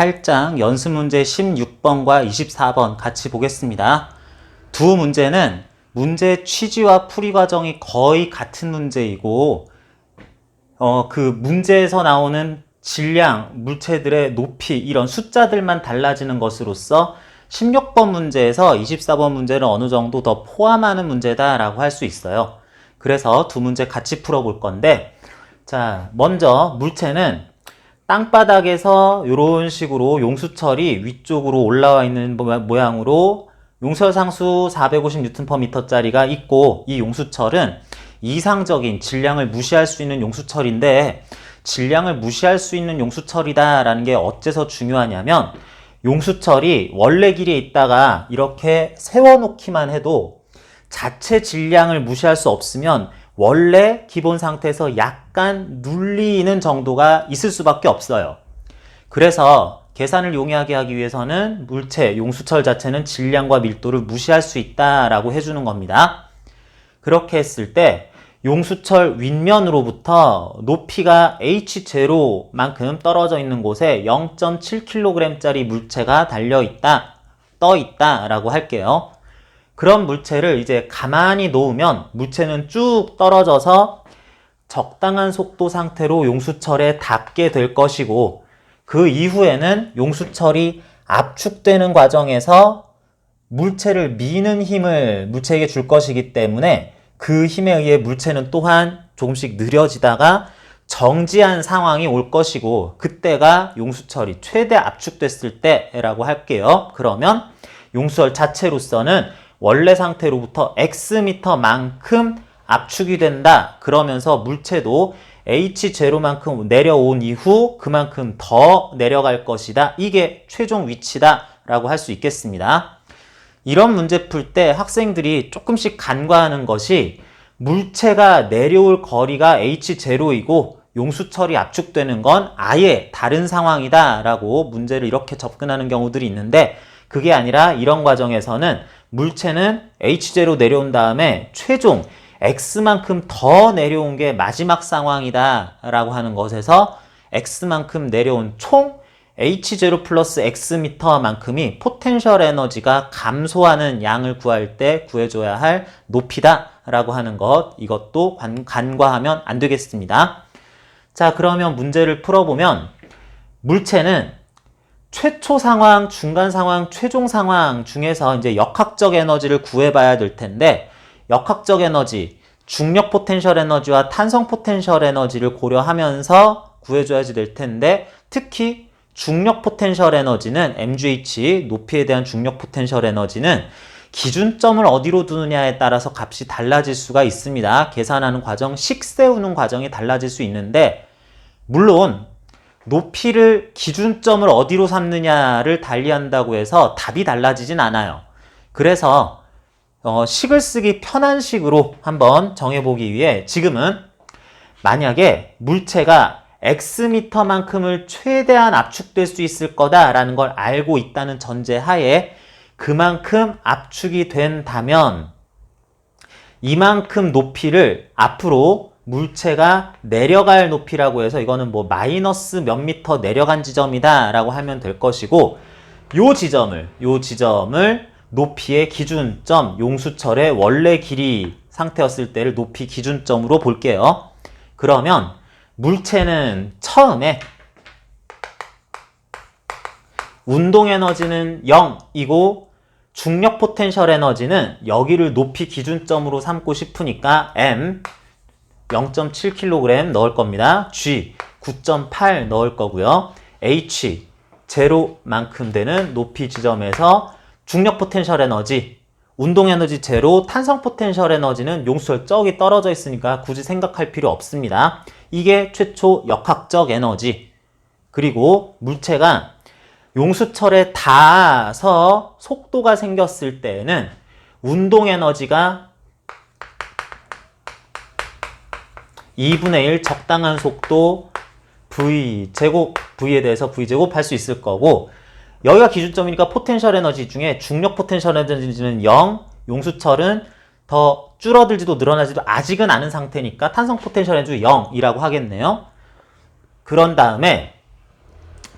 8장 연습 문제 16번과 24번 같이 보겠습니다. 두 문제는 문제 취지와 풀이 과정이 거의 같은 문제이고 그 문제에서 나오는 질량, 물체들의 높이 이런 숫자들만 달라지는 것으로서 16번 문제에서 24번 문제를 어느 정도 더 포함하는 문제다라고 할 수 있어요. 그래서 두 문제 같이 풀어볼 건데, 자, 먼저 물체는 땅바닥에서 이런 식으로 용수철이 위쪽으로 올라와 있는 모양으로 용수철 상수 450Nm/M짜리가 있고, 이 용수철은 이상적인 질량을 무시할 수 있는 용수철인데, 질량을 무시할 수 있는 용수철이다 라는 게 어째서 중요하냐면, 용수철이 원래 길이에 있다가 이렇게 세워놓기만 해도 자체 질량을 무시할 수 없으면 원래 기본 상태에서 약간 눌리는 정도가 있을 수밖에 없어요. 그래서 계산을 용이하게 하기 위해서는 물체, 용수철 자체는 질량과 밀도를 무시할 수 있다라고 해주는 겁니다. 그렇게 했을 때 용수철 윗면으로부터 높이가 H0만큼 떨어져 있는 곳에 0.7kg짜리 물체가 떠 있다 라고 할게요. 그런 물체를 이제 가만히 놓으면 물체는 쭉 떨어져서 적당한 속도 상태로 용수철에 닿게 될 것이고, 그 이후에는 용수철이 압축되는 과정에서 물체를 미는 힘을 물체에게 줄 것이기 때문에 그 힘에 의해 물체는 또한 조금씩 느려지다가 정지한 상황이 올 것이고, 그때가 용수철이 최대 압축됐을 때라고 할게요. 그러면 용수철 자체로서는 원래 상태로부터 Xm만큼 압축이 된다. 그러면서 물체도 H0만큼 내려온 이후 그만큼 더 내려갈 것이다. 이게 최종 위치다 라고 할 수 있겠습니다. 이런 문제 풀 때 학생들이 조금씩 간과하는 것이, 물체가 내려올 거리가 H0이고 용수철이 압축되는 건 아예 다른 상황이다 라고 문제를 이렇게 접근하는 경우들이 있는데, 그게 아니라 이런 과정에서는 물체는 H0 내려온 다음에 최종 X만큼 더 내려온 게 마지막 상황이다 라고 하는 것에서 X만큼 내려온 총 H0 플러스 Xm만큼이 포텐셜 에너지가 감소하는 양을 구할 때 구해줘야 할 높이다 라고 하는 것, 이것도 간과하면 안 되겠습니다. 자, 그러면 문제를 풀어보면 물체는 최초 상황, 중간 상황, 최종 상황 중에서 이제 역학적 에너지를 구해봐야 될 텐데, 역학적 에너지, 중력 포텐셜 에너지와 탄성 포텐셜 에너지를 고려하면서 구해줘야지 될 텐데, 특히 중력 포텐셜 에너지는 mgh, 높이에 대한 중력 포텐셜 에너지는 기준점을 어디로 두느냐에 따라서 값이 달라질 수가 있습니다. 계산하는 과정, 식 세우는 과정이 달라질 수 있는데, 물론 높이를 기준점을 어디로 삼느냐를 달리한다고 해서 답이 달라지진 않아요. 그래서 식을 쓰기 편한 식으로 한번 정해보기 위해, 지금은 만약에 물체가 Xm만큼을 최대한 압축될 수 있을 거다라는 걸 알고 있다는 전제하에 그만큼 압축이 된다면 이만큼 높이를 앞으로 물체가 내려갈 높이라고 해서, 이거는 뭐 마이너스 몇 미터 내려간 지점이다 라고 하면 될 것이고, 요 지점을 높이의 기준점, 용수철의 원래 길이 상태였을 때를 높이 기준점으로 볼게요. 그러면 물체는 처음에 운동 에너지는 0이고 중력 포텐셜 에너지는 여기를 높이 기준점으로 삼고 싶으니까 M 0.7kg 넣을 겁니다. G 9.8 넣을 거고요. H 0만큼 되는 높이 지점에서 중력 포텐셜 에너지, 운동 에너지 0, 탄성 포텐셜 에너지는 용수철 저기 떨어져 있으니까 굳이 생각할 필요 없습니다. 이게 최초 역학적 에너지. 그리고 물체가 용수철에 닿아서 속도가 생겼을 때에는 운동 에너지가 2분의 1 적당한 속도 V제곱, V에 대해서 V제곱 할 수 있을 거고, 여기가 기준점이니까 포텐셜 에너지 중에 중력 포텐셜 에너지는 0, 용수철은 더 줄어들지도 늘어나지도 아직은 않은 상태니까 탄성 포텐셜 에너지 0이라고 하겠네요. 그런 다음에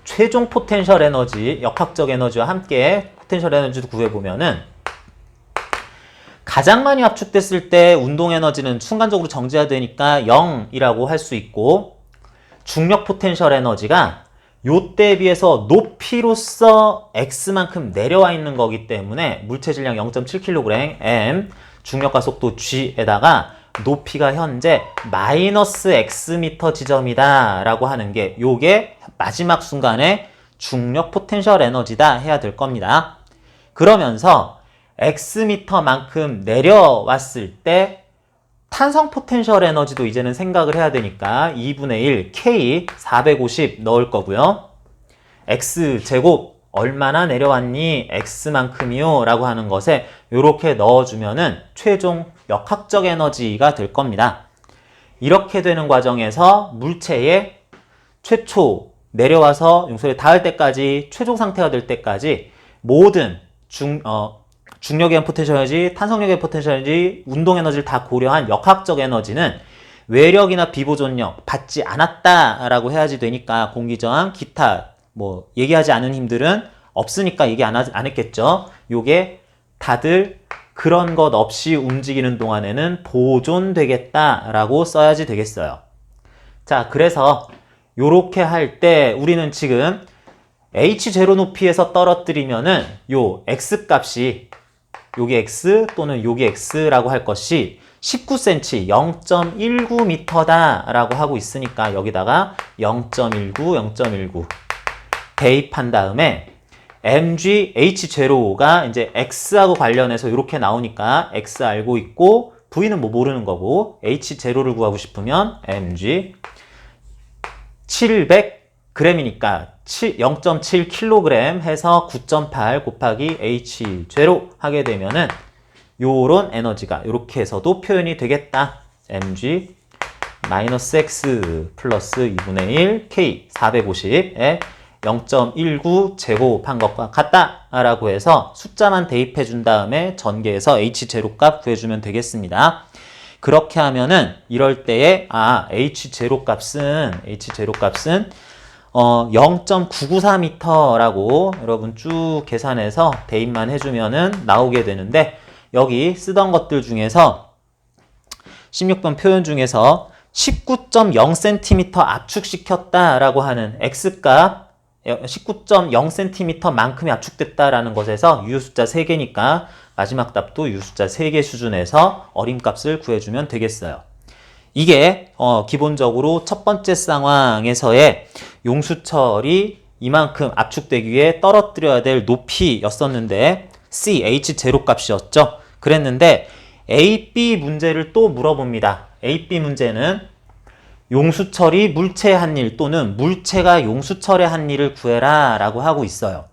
최종 포텐셜 에너지, 역학적 에너지와 함께 포텐셜 에너지도 구해보면은 가장 많이 압축됐을 때 운동 에너지는 순간적으로 정지가 되니까 0이라고 할 수 있고, 중력 포텐셜 에너지가 요때에 비해서 높이로서 X만큼 내려와 있는 거기 때문에 물체 질량 0.7kg M, 중력과 속도 G에다가 높이가 현재 마이너스 X미터 지점이다 라고 하는 게 요게 마지막 순간에 중력 포텐셜 에너지다 해야 될 겁니다. 그러면서 X미터만큼 내려왔을 때 탄성 포텐셜 에너지도 이제는 생각을 해야 되니까 2분의 1 K 450 넣을 거고요. X제곱 얼마나 내려왔니? X만큼이요 라고 하는 것에 이렇게 넣어주면은 최종 역학적 에너지가 될 겁니다. 이렇게 되는 과정에서 물체의 최초 내려와서 용소에 닿을 때까지 최종 상태가 될 때까지 모든 중력에 의한 포텐셜 에너지, 탄성력에 의한 포텐셜 에너지, 운동 에너지를 다 고려한 역학적 에너지는 외력이나 비보존력 받지 않았다라고 해야지 되니까 공기저항, 기타 뭐 얘기하지 않은 힘들은 없으니까 얘기 안 했겠죠. 요게 다들 그런 것 없이 움직이는 동안에는 보존되겠다라고 써야지 되겠어요. 자, 그래서 요렇게 할 때 우리는 지금 H0 높이에서 떨어뜨리면은 요 X 값이 요게 X 또는 요게 X라고 할 것이 19cm 0.19m다 라고 하고 있으니까 여기다가 0.19 0.19 대입한 다음에 mg h0가 이제 x하고 관련해서 이렇게 나오니까 x 알고 있고 v는 뭐 모르는 거고 h0를 구하고 싶으면 mg 700g이니까 0.7kg 해서 9.8 곱하기 h0 하게 되면은 요런 에너지가 이렇게 해서도 표현이 되겠다. mg 마이너스 x 플러스 2분의 1 k 450에 0.19 제곱한 것과 같다 라고 해서 숫자만 대입해 준 다음에 전개해서 h0 값 구해주면 되겠습니다. 그렇게 하면은 이럴 때에 h0 값은 0.994m라고 여러분 쭉 계산해서 대입만 해주면은 나오게 되는데, 여기 쓰던 것들 중에서 16번 표현 중에서 19.0cm 압축시켰다라고 하는 x값 19.0cm만큼이 압축됐다라는 것에서 유효숫자 3개니까 마지막 답도 유효숫자 3개 수준에서 어림값을 구해주면 되겠어요. 이게 기본적으로 첫 번째 상황에서의 용수철이 이만큼 압축되기 위해 떨어뜨려야 될 높이였었는데 C, H0 값이었죠. 그랬는데 A, B 문제를 또 물어봅니다. A, B 문제는 용수철이 물체의 한 일 또는 물체가 용수철의 한 일을 구해라 라고 하고 있어요.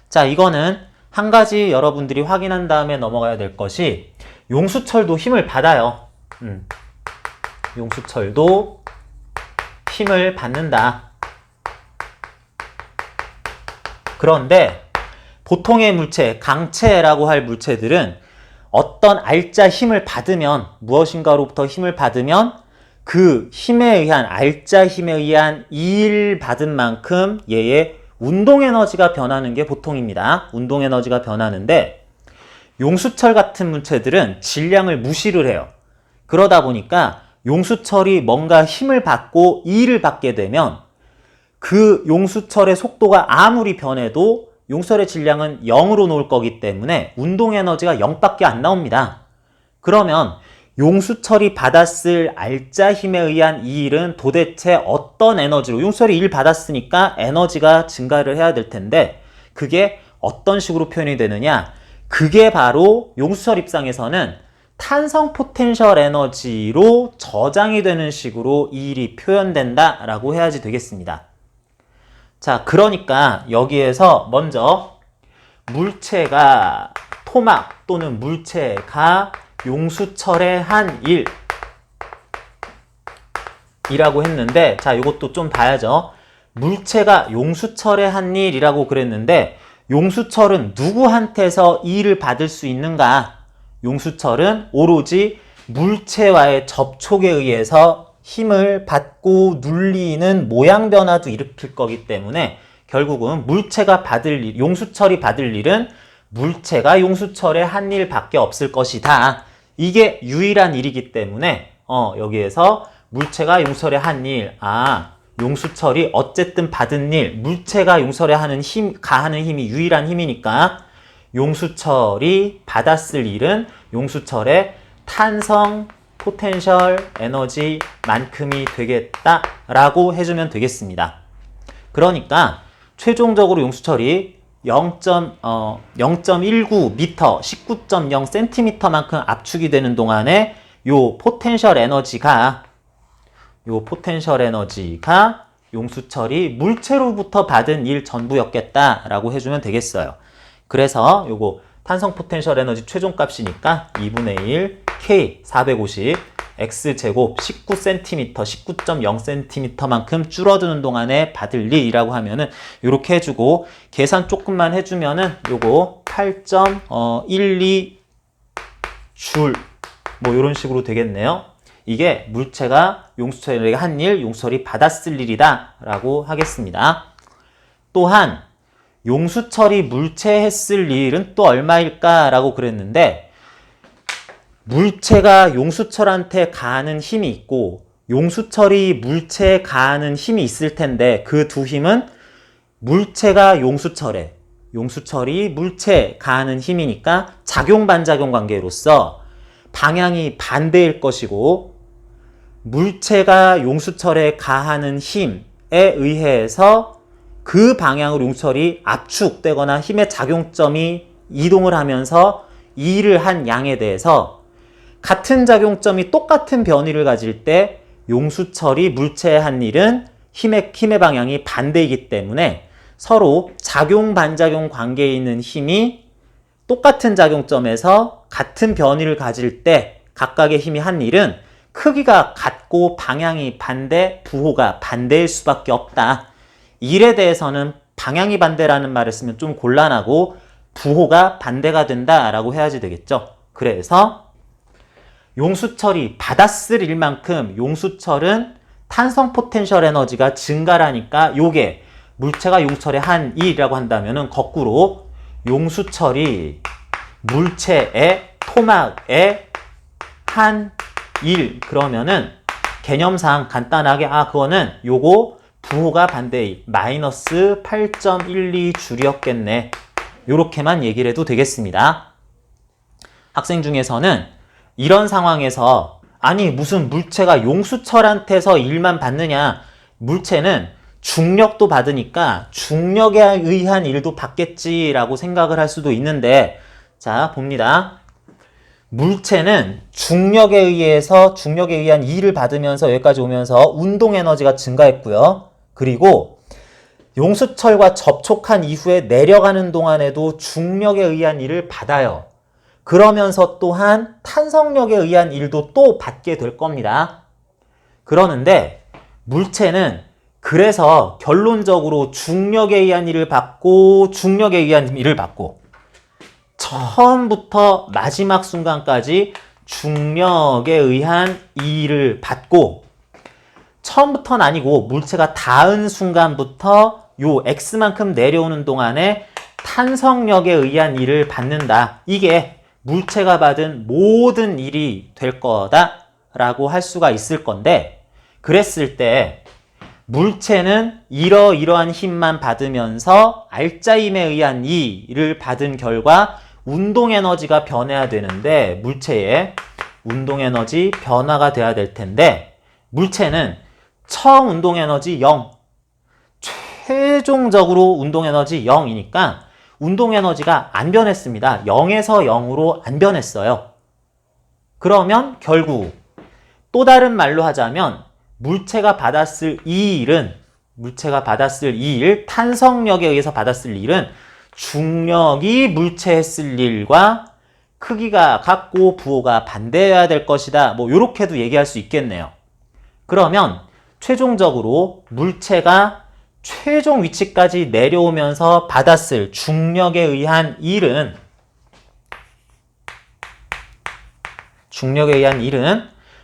자, 이거는 한 가지 여러분들이 확인한 다음에 넘어가야 될 것이 용수철도 힘을 받아요. 용수철도 힘을 받는다. 그런데 보통의 물체, 강체라고 할 물체들은 어떤 알짜 힘을 받으면, 무엇인가로부터 힘을 받으면 그 힘에 의한, 알짜 힘에 의한 일 받은 만큼 얘의 운동 에너지가 변하는 게 보통입니다. 운동 에너지가 변하는데 용수철 같은 물체들은 질량을 무시를 해요. 그러다 보니까 용수철이 뭔가 힘을 받고 일을 받게 되면 그 용수철의 속도가 아무리 변해도 용수철의 질량은 0으로 놓을 거기 때문에 운동 에너지가 0밖에 안 나옵니다. 그러면 용수철이 받았을 알짜 힘에 의한 이 일은 도대체 어떤 에너지로, 용수철이 일 받았으니까 에너지가 증가를 해야 될 텐데 그게 어떤 식으로 표현이 되느냐, 그게 바로 용수철 입장에서는 탄성 포텐셜 에너지로 저장이 되는 식으로 이 일이 표현된다 라고 해야지 되겠습니다. 자, 그러니까 여기에서 먼저 물체가, 토막 또는 물체가 용수철의 한 일이라고 했는데, 자, 이것도 좀 봐야죠. 물체가 용수철의 한 일이라고 그랬는데 용수철은 누구한테서 이 일을 받을 수 있는가? 용수철은 오로지 물체와의 접촉에 의해서 힘을 받고 눌리는 모양 변화도 일으킬 거기 때문에 결국은 물체가 받을 일, 용수철이 받을 일은 물체가 용수철에 한 일밖에 없을 것이다. 이게 유일한 일이기 때문에 여기에서 물체가 용수철에 한 일, 용수철이 어쨌든 받은 일, 물체가 용수철에 하는 가하는 힘이 유일한 힘이니까 용수철이 받았을 일은 용수철의 탄성 포텐셜 에너지만큼이 되겠다라고 해주면 되겠습니다. 그러니까 최종적으로 용수철이 0.19m, 19.0cm만큼 압축이 되는 동안에 요 포텐셜 에너지가 용수철이 물체로부터 받은 일 전부였겠다라고 해주면 되겠어요. 그래서 요거 탄성 포텐셜 에너지 최종값이니까 2분의 1 K 450 X제곱 19cm, 19.0cm만큼 줄어드는 동안에 받을 일이라고 하면은 요렇게 해주고 계산 조금만 해주면은 요거 8.12 줄 뭐 요런 식으로 되겠네요. 이게 물체가 용수철에게 한 일, 용수철이 받았을 일이다 라고 하겠습니다. 또한 용수철이 물체에 했을 일은 또 얼마일까 라고 그랬는데 물체가 용수철한테 가하는 힘이 있고 용수철이 물체에 가하는 힘이 있을 텐데 그 두 힘은 물체가 용수철에, 용수철이 물체에 가하는 힘이니까 작용-반작용 관계로서 방향이 반대일 것이고 물체가 용수철에 가하는 힘에 의해서 그 방향으로 용수철이 압축되거나 힘의 작용점이 이동을 하면서 이 일을 한 양에 대해서 같은 작용점이 똑같은 변위를 가질 때 용수철이 물체에 한 일은 힘의 방향이 반대이기 때문에 서로 작용-반작용 관계에 있는 힘이 똑같은 작용점에서 같은 변위를 가질 때 각각의 힘이 한 일은 크기가 같고 방향이 반대, 부호가 반대일 수밖에 없다. 일에 대해서는 방향이 반대라는 말을 쓰면 좀 곤란하고 부호가 반대가 된다라고 해야지 되겠죠. 그래서 용수철이 받았을 일만큼 용수철은 탄성 포텐셜 에너지가 증가라니까 요게 물체가 용수철에 한 일이라고 한다면은 거꾸로 용수철이 물체의 토막에 한 일 그러면은 개념상 간단하게 그거는 요거 부호가 반대일 마이너스 8.12줄이었겠네. 요렇게만 얘기를 해도 되겠습니다. 학생 중에서는 이런 상황에서 아니 무슨 물체가 용수철한테서 일만 받느냐, 물체는 중력도 받으니까 중력에 의한 일도 받겠지라고 생각을 할 수도 있는데 자 봅니다. 물체는 중력에 의한 일을 받으면서 여기까지 오면서 운동 에너지가 증가했고요. 그리고 용수철과 접촉한 이후에 내려가는 동안에도 중력에 의한 일을 받아요. 그러면서 또한 탄성력에 의한 일도 또 받게 될 겁니다. 그러는데 물체는 그래서 결론적으로 중력에 의한 일을 받고 중력에 의한 일을 받고 처음부터 마지막 순간까지 중력에 의한 일을 받고 처음부터는 아니고 물체가 닿은 순간부터 요 X만큼 내려오는 동안에 탄성력에 의한 일을 받는다. 이게 물체가 받은 모든 일이 될 거다 라고 할 수가 있을 건데 그랬을 때 물체는 이러이러한 힘만 받으면서 알짜임에 의한 일을 받은 결과 운동에너지가 변해야 되는데 물체에 운동에너지 변화가 돼야 될 텐데 물체는 처음 운동에너지 0, 최종적으로 운동에너지 0이니까 운동에너지가 안 변했습니다. 0에서 0으로 안 변했어요. 그러면 결국 또 다른 말로 하자면 물체가 받았을 이 일은 탄성력에 의해서 받았을 일은 중력이 물체에 했을 일과 크기가 같고 부호가 반대해야 될 것이다. 뭐 요렇게도 얘기할 수 있겠네요. 그러면 최종적으로 물체가 최종 위치까지 내려오면서 받았을 중력에 의한 일은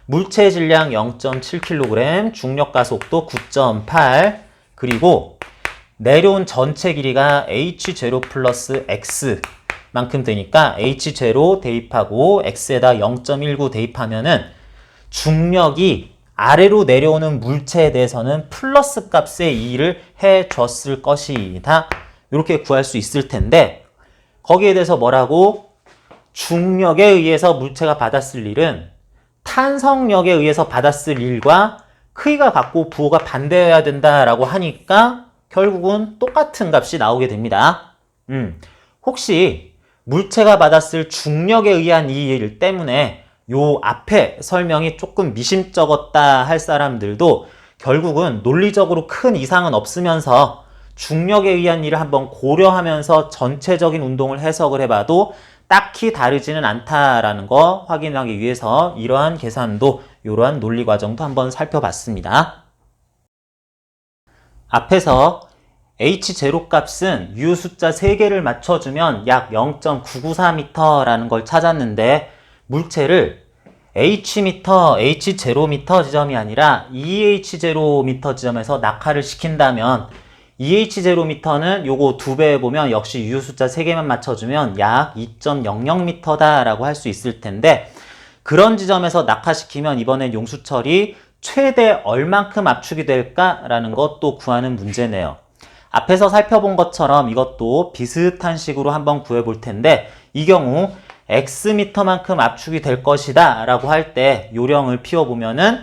물체의 질량 0.7kg, 중력 가속도 9.8, 그리고 내려온 전체 길이가 h0 플러스 x만큼 되니까 h0 대입하고 x에다 0.19 대입하면은 중력이 아래로 내려오는 물체에 대해서는 플러스 값의 2를 해줬을 것이다. 이렇게 구할 수 있을 텐데 거기에 대해서 뭐라고? 중력에 의해서 물체가 받았을 일은 탄성력에 의해서 받았을 일과 크기가 같고 부호가 반대여야 된다라고 하니까 결국은 똑같은 값이 나오게 됩니다. 혹시 물체가 받았을 중력에 의한 이 일 때문에 요 앞에 설명이 조금 미심쩍었다 할 사람들도 결국은 논리적으로 큰 이상은 없으면서 중력에 의한 일을 한번 고려하면서 전체적인 운동을 해석을 해봐도 딱히 다르지는 않다라는 거 확인하기 위해서 이러한 계산도 이러한 논리 과정도 한번 살펴봤습니다. 앞에서 h0 값은 u 숫자 3개를 맞춰주면 약 0.994m라는 걸 찾았는데 물체를 hm, h0m 지점이 아니라 EH0m 지점에서 낙하를 시킨다면 EH0m는 요거 2배 해보면 역시 U 숫자 3개만 맞춰주면 약 2.00m다 라고 할 수 있을 텐데 그런 지점에서 낙하시키면 이번엔 용수철이 최대 얼만큼 압축이 될까라는 것도 구하는 문제네요. 앞에서 살펴본 것처럼 이것도 비슷한 식으로 한번 구해볼 텐데 이 경우 X미터만큼 압축이 될 것이다 라고 할 때 요령을 피워보면은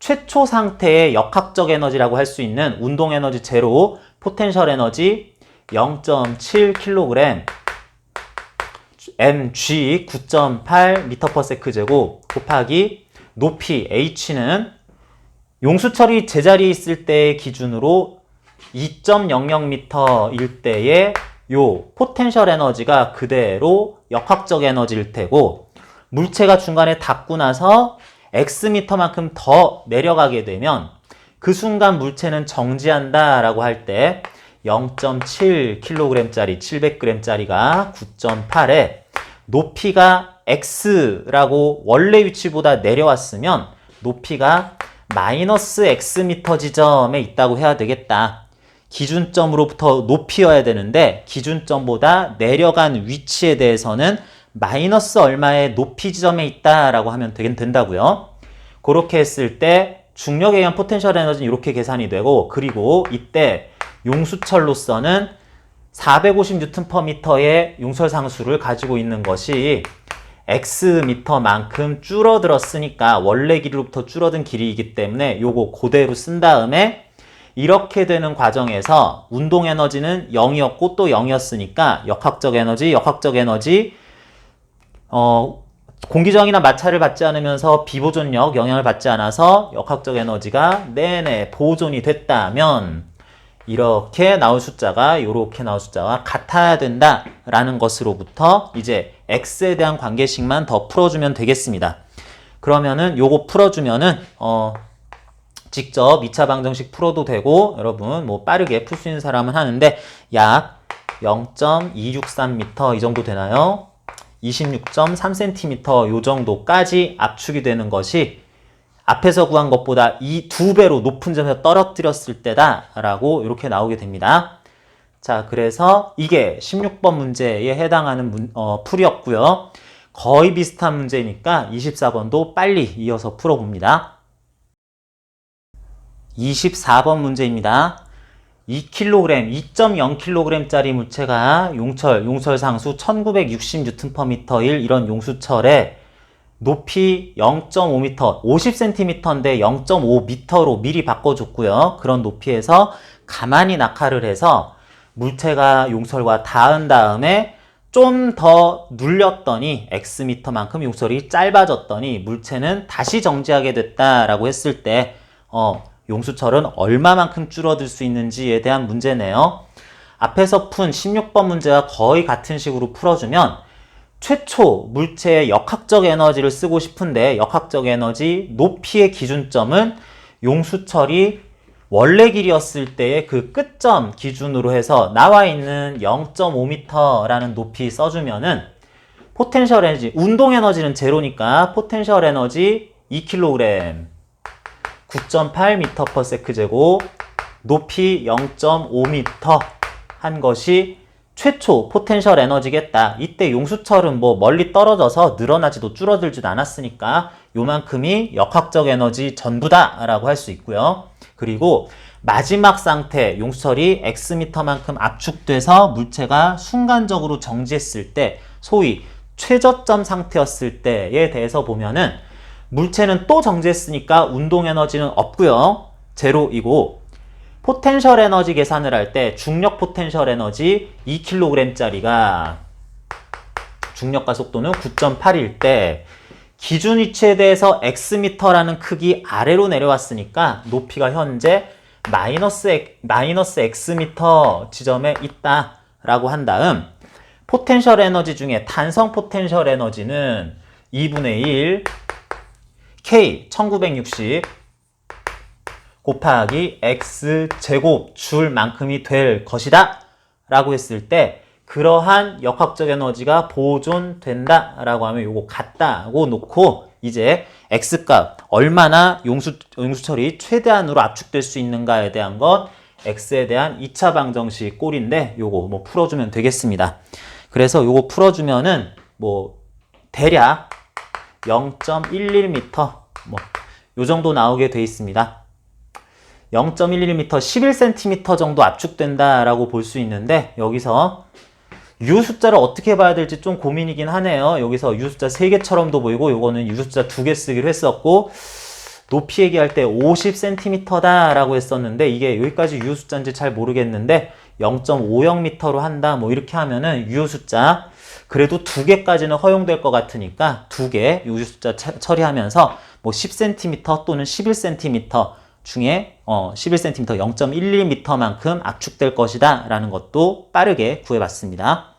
최초 상태의 역학적 에너지라고 할 수 있는 운동 에너지 제로, 포텐셜 에너지 0.7kg mg 9.8 m/s 제곱 곱하기 높이 h는 용수철이 제자리에 있을 때의 기준으로 2.00m일 때의 요 포텐셜 에너지가 그대로 역학적 에너지일 테고 물체가 중간에 닿고 나서 x미터만큼 더 내려가게 되면 그 순간 물체는 정지한다 라고 할 때 0.7kg짜리 700g짜리가 9.8에 높이가 x라고 원래 위치보다 내려왔으면 높이가 마이너스 x미터 지점에 있다고 해야 되겠다. 기준점으로부터 높이여야 되는데 기준점보다 내려간 위치에 대해서는 마이너스 얼마의 높이 지점에 있다라고 하면 된다고요. 그렇게 했을 때 중력에 의한 포텐셜 에너지는 이렇게 계산이 되고 그리고 이때 용수철로서는 450Nm/m의 용설 상수를 가지고 있는 것이 x미터만큼 줄어들었으니까 원래 길이로부터 줄어든 길이이기 때문에 요거 그대로 쓴 다음에 이렇게 되는 과정에서 운동 에너지는 0이었고 또 0이었으니까 역학적 에너지 공기저항이나 마찰을 받지 않으면서 비보존력 영향을 받지 않아서 역학적 에너지가 내내 보존이 됐다면 이렇게 나올 숫자가 이렇게 나올 숫자와 같아야 된다라는 것으로부터 이제 x에 대한 관계식만 더 풀어주면 되겠습니다. 그러면은 요거 풀어주면은 직접 2차 방정식 풀어도 되고 여러분 뭐 빠르게 풀 수 있는 사람은 하는데 약 0.263m 이 정도 되나요? 26.3cm 요 정도까지 압축이 되는 것이 앞에서 구한 것보다 이 2배로 높은 점에서 떨어뜨렸을 때다라고 이렇게 나오게 됩니다. 자, 그래서 이게 16번 문제에 해당하는 풀이었고요. 거의 비슷한 문제니까 24번도 빨리 이어서 풀어봅니다. 24번 문제입니다. 2kg, 2.0kg짜리 물체가 용설 상수 1960Nm/m일 이런 용수철에 높이 0.5m, 50cm인데 0.5m로 미리 바꿔줬고요. 그런 높이에서 가만히 낙하를 해서 물체가 용설과 닿은 다음에 좀 더 눌렸더니 x미터만큼 용설이 짧아졌더니 물체는 다시 정지하게 됐다라고 했을 때 용수철은 얼마만큼 줄어들 수 있는지에 대한 문제네요. 앞에서 푼 16번 문제와 거의 같은 식으로 풀어주면 최초 물체의 역학적 에너지를 쓰고 싶은데 역학적 에너지 높이의 기준점은 용수철이 원래 길이였을 때의 그 끝점 기준으로 해서 나와 있는 0.5m라는 높이 써주면은 포텐셜 에너지, 운동 에너지는 제로니까 포텐셜 에너지 2kg 9.8 m/s 제곱 높이 0.5m 한 것이 최초 포텐셜 에너지겠다. 이때 용수철은 뭐 멀리 떨어져서 늘어나지도 줄어들지도 않았으니까 요만큼이 역학적 에너지 전부다 라고 할 수 있고요. 그리고 마지막 상태 용수철이 Xm만큼 압축돼서 물체가 순간적으로 정지했을 때, 소위 최저점 상태였을 때에 대해서 보면은 물체는 또 정지했으니까 운동 에너지는 없고요. 제로이고, 포텐셜 에너지 계산을 할 때 중력 포텐셜 에너지 2kg짜리가 중력과 속도는 9.8일 때 기준 위치에 대해서 Xm라는 크기 아래로 내려왔으니까 높이가 현재 마이너스 Xm 지점에 있다라고 한 다음, 포텐셜 에너지 중에 단성 포텐셜 에너지는 2분의 1 K 1960 곱하기 X제곱 줄만큼이 될 것이다 라고 했을 때, 그러한 역학적 에너지가 보존된다 라고 하면 요거 같다고 놓고, 이제 X값 얼마나 용수철이 최대한으로 압축될 수 있는가에 대한 것, X에 대한 2차 방정식 꼴인데 요거 뭐 풀어주면 되겠습니다. 그래서 요거 풀어주면은 뭐 대략 0.11m 뭐 요 정도 나오게 돼 있습니다. 0.11m, 11cm 정도 압축된다라고 볼 수 있는데, 여기서 유효숫자를 어떻게 봐야 될지 좀 고민이긴 하네요. 여기서 유효숫자 3개처럼도 보이고, 요거는 유효숫자 2개 쓰기로 했었고, 높이 얘기할 때 50cm다 라고 했었는데, 이게 여기까지 유효숫자인지 잘 모르겠는데 0.50m로 한다 뭐 이렇게 하면은 유효숫자 그래도 2개까지는 허용될 것 같으니까 2개 유효숫자 처리하면서 뭐 10cm 또는 11cm 중에 11cm 0.11m만큼 압축될 것이다 라는 것도 빠르게 구해봤습니다.